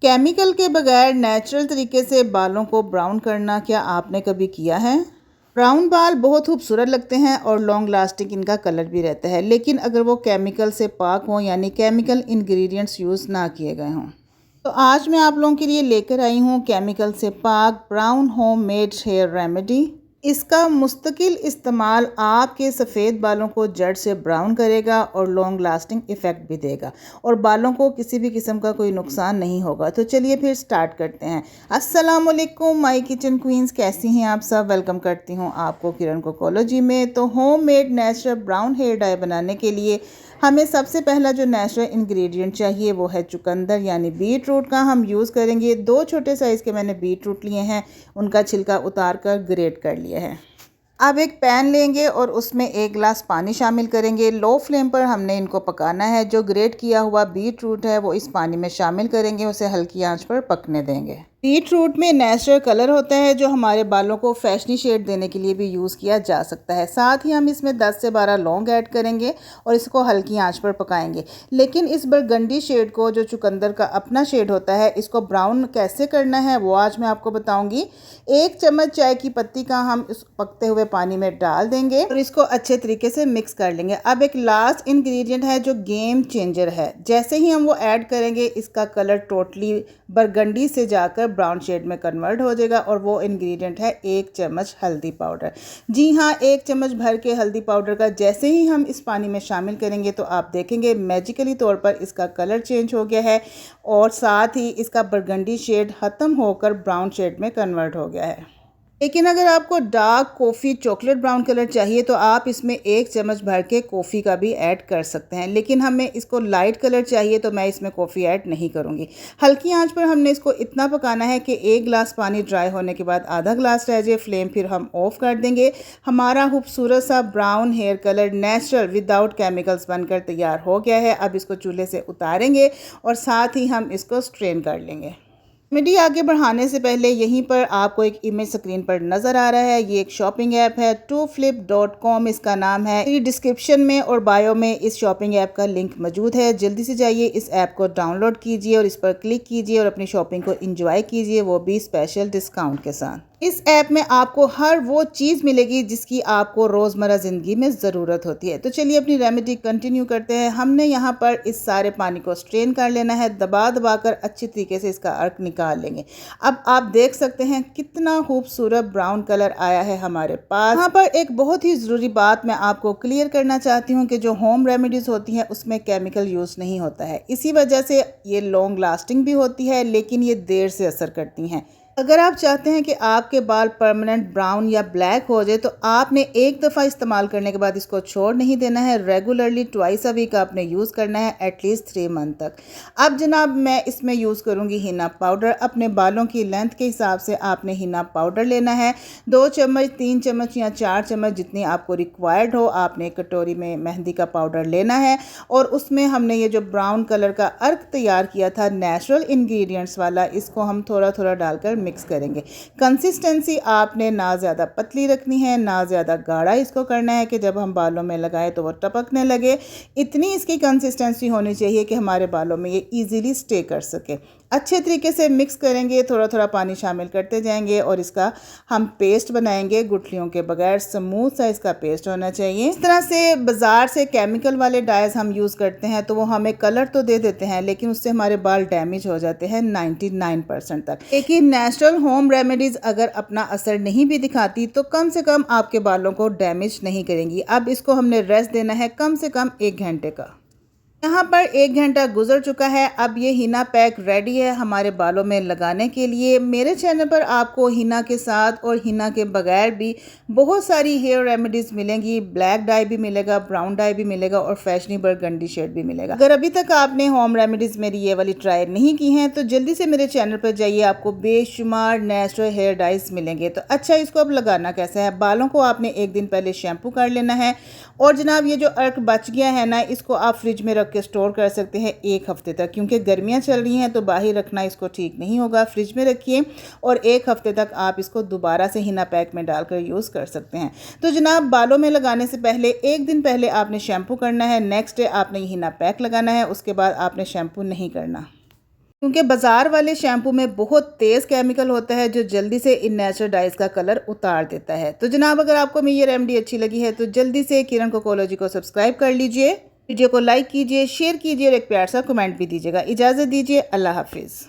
Chemical के बगैर natural तरीके से बालों को ब्राउन करना क्या आपने कभी किया है? ब्राउन बाल बहुत खूबसूरत लगते हैं और लॉन्ग लास्टिंग इनका कलर भी रहता है, लेकिन अगर वो केमिकल से पाक हों यानी केमिकल इंग्रेडिएंट्स यूज़ ना किए गए हों। तो आज मैं आप लोगों के लिए लेकर आई हूँ केमिकल से पाक brown home made hair remedy. इसका मुस्तकिल इस्तेमाल आपके सफ़ेद बालों को जड़ से ब्राउन करेगा और लॉन्ग लास्टिंग इफ़ेक्ट भी देगा और बालों को किसी भी किस्म का कोई नुकसान नहीं होगा। तो चलिए फिर स्टार्ट करते हैं। अस्सलाम वालेकुम माय किचन क्वींस, कैसी हैं आप सब? वेलकम करती हूँ आपको किरण कोकोलॉजी में। तो home made natural brown hair dye बनाने के लिए हमें सबसे पहला जो नेचुरल इंग्रेडिएंट चाहिए वो है चुकंदर यानी बीट रूट का हम यूज़ करेंगे। 2 छोटे साइज़ के मैंने बीट रूट लिए हैं, उनका छिलका उतार कर ग्रेट कर लिया है। अब एक पैन लेंगे और उसमें 1 गिलास पानी शामिल करेंगे। लो फ्लेम पर हमने इनको पकाना है। जो ग्रेट किया हुआ बीट रूट है वो इस पानी में शामिल करेंगे, उसे हल्की आंच पर पकने देंगे। बीट रूट में नेचुरल कलर होता है जो हमारे बालों को फैशनी शेड देने के लिए भी यूज़ किया जा सकता है। साथ ही हम इसमें 10 से 12 लौंग ऐड करेंगे और इसको हल्की आंच पर पकाएंगे। लेकिन इस बरगंडी शेड को, जो चुकंदर का अपना शेड होता है, इसको ब्राउन कैसे करना है वो आज मैं आपको बताऊंगी। 1 चम्मच चाय की पत्ती का हम इस पकते हुए पानी में डाल देंगे और इसको अच्छे तरीके से मिक्स कर लेंगे। अब एक लास्ट इंग्रेडिएंट है जो गेम चेंजर है। जैसे ही हम वो ऐड करेंगे इसका कलर टोटली बरगंडी से जाकर ब्राउन शेड में कन्वर्ट हो जाएगा और वो इंग्रेडिएंट है 1 चम्मच हल्दी पाउडर। जी हाँ, 1 चम्मच भर के हल्दी पाउडर का जैसे ही हम इस पानी में शामिल करेंगे तो आप देखेंगे मैजिकली तौर पर इसका कलर चेंज हो गया है और साथ ही इसका बरगंडी शेड ख़त्म होकर ब्राउन शेड में कन्वर्ट हो गया है। लेकिन अगर आपको dark coffee chocolate brown colour चाहिए तो आप इसमें 1 चम्मच भर के कॉफ़ी का भी ऐड कर सकते हैं, लेकिन हमें इसको लाइट कलर चाहिए तो मैं इसमें कॉफ़ी ऐड नहीं करूँगी। हल्की आंच पर हमने इसको इतना पकाना है कि 1 गिलास पानी ड्राई होने के बाद आधा गिलास रह जाए। फ्लेम फिर हम ऑफ कर देंगे। हमारा खूबसूरत सा brown hair colour natural without chemicals बनकर तैयार हो गया है। अब इसको चूल्हे से उतारेंगे और साथ ही हम इसको स्ट्रेन कर लेंगे। रेमेडी आगे बढ़ाने से पहले यहीं पर आपको एक इमेज स्क्रीन पर नज़र आ रहा है। ये एक शॉपिंग ऐप है, TwoFlip.com इसका नाम है। मेरी डिस्क्रिप्शन में और बायो में इस शॉपिंग ऐप का लिंक मौजूद है। जल्दी से जाइए, इस ऐप को डाउनलोड कीजिए और इस पर क्लिक कीजिए और अपनी शॉपिंग को एंजॉय कीजिए, वो भी स्पेशल डिस्काउंट के साथ। इस ऐप में आपको हर वो चीज़ मिलेगी जिसकी आपको रोज़मर्रा ज़िंदगी में ज़रूरत होती है। तो चलिए अपनी रेमेडी कंटिन्यू करते हैं। हमने यहाँ पर इस सारे पानी को स्ट्रेन कर लेना है। दबा दबा कर अच्छी तरीके से इसका अर्क निकाल लेंगे। अब आप देख सकते हैं कितना खूबसूरत ब्राउन कलर आया है हमारे पास। यहाँ पर एक बहुत ही ज़रूरी बात मैं आपको क्लियर करना चाहती हूँ कि जो होम रेमेडीज़ होती हैं उसमें केमिकल यूज़ नहीं होता है। इसी वजह से ये लॉन्ग लास्टिंग भी होती है, लेकिन ये देर से असर करती हैं। अगर आप चाहते हैं कि आपके बाल परमानेंट ब्राउन या ब्लैक हो जाए तो आपने एक दफ़ा इस्तेमाल करने के बाद इसको छोड़ नहीं देना है। रेगुलरली ट्वाइस अ वीक आपने यूज़ करना है, एटलीस्ट 3 मंथ तक। अब जनाब मैं इसमें यूज़ करूँगी हिना पाउडर। अपने बालों की लेंथ के हिसाब से आपने हिना पाउडर लेना है। 2 चम्मच, 3 चम्मच या 4 चम्मच जितनी आपको रिक्वायर्ड हो आपने एक कटोरी में मेहंदी का पाउडर लेना है और उसमें हमने ये जो ब्राउन कलर का अर्क तैयार किया था नेचुरल इंग्रेडिएंट्स वाला, इसको हम थोड़ा थोड़ा डालकर मिक्स करेंगे। कंसिस्टेंसी आपने ना ज़्यादा पतली रखनी है ना ज़्यादा गाढ़ा इसको करना है कि जब हम बालों में लगाएं तो वो टपकने लगे। इतनी इसकी कंसिस्टेंसी होनी चाहिए कि हमारे बालों में ये इजीली स्टे कर सके। अच्छे तरीके से मिक्स करेंगे, थोड़ा थोड़ा पानी शामिल करते जाएंगे और इसका हम पेस्ट बनाएंगे गुठलियों के बगैर। स्मूथ सा इसका पेस्ट होना चाहिए। इस तरह से बाज़ार से केमिकल वाले डाइज हम यूज़ करते हैं तो वो हमें कलर तो दे देते हैं लेकिन उससे हमारे बाल डैमेज हो जाते हैं 99% तक। लेकिन नेचुरल होम रेमेडीज़ अगर अपना असर नहीं भी दिखाती तो कम से कम आपके बालों को डैमेज नहीं करेंगी। अब इसको हमने रेस्ट देना है कम से कम 1 घंटे का। यहाँ पर 1 घंटा गुजर चुका है। अब ये हिना पैक रेडी है हमारे बालों में लगाने के लिए। मेरे चैनल पर आपको हिना के साथ और हिना के बगैर भी बहुत सारी हेयर रेमेडीज़ मिलेंगी। ब्लैक डाई भी मिलेगा, ब्राउन डाई भी मिलेगा और फैशनी बरगंडी शेड भी मिलेगा। अगर अभी तक आपने होम रेमेडीज़ मेरी ये वाली ट्राई नहीं की हैं तो जल्दी से मेरे चैनल पर जाइए, आपको बेशुमार नेचुरल हेयर डाइज मिलेंगे। तो अच्छा, इसको अब लगाना कैसे है? बालों को आपने 1 दिन पहले शैम्पू कर लेना है और जनाब ये जो अर्क बच गया है ना, इसको आप फ्रिज में रख के स्टोर कर सकते हैं 1 हफ्ते तक। क्योंकि गर्मियां चल रही हैं तो बाहर रखना इसको ठीक नहीं होगा। फ्रिज में रखिए और 1 हफ्ते तक आप इसको दोबारा से हिना पैक में डालकर यूज़ कर सकते हैं। तो जनाब बालों में लगाने से पहले 1 दिन पहले आपने शैम्पू करना है, नेक्स्ट डे आपने हिना पैक लगाना है, उसके बाद आपने शैम्पू नहीं करना। क्योंकि बाज़ार वाले शैम्पू में बहुत तेज़ केमिकल होता है जो जल्दी से इन नेचुरल डाइज़ का कलर उतार देता है। तो जनाब, अगर आपको मेरी ये रेमेडी अच्छी लगी है तो जल्दी से किरण कोकोलॉजी को सब्सक्राइब कर लीजिए, वीडियो को लाइक कीजिए, शेयर कीजिए और एक प्यार सा कमेंट भी दीजिएगा। इजाज़त दीजिए, अल्लाह हाफिज़।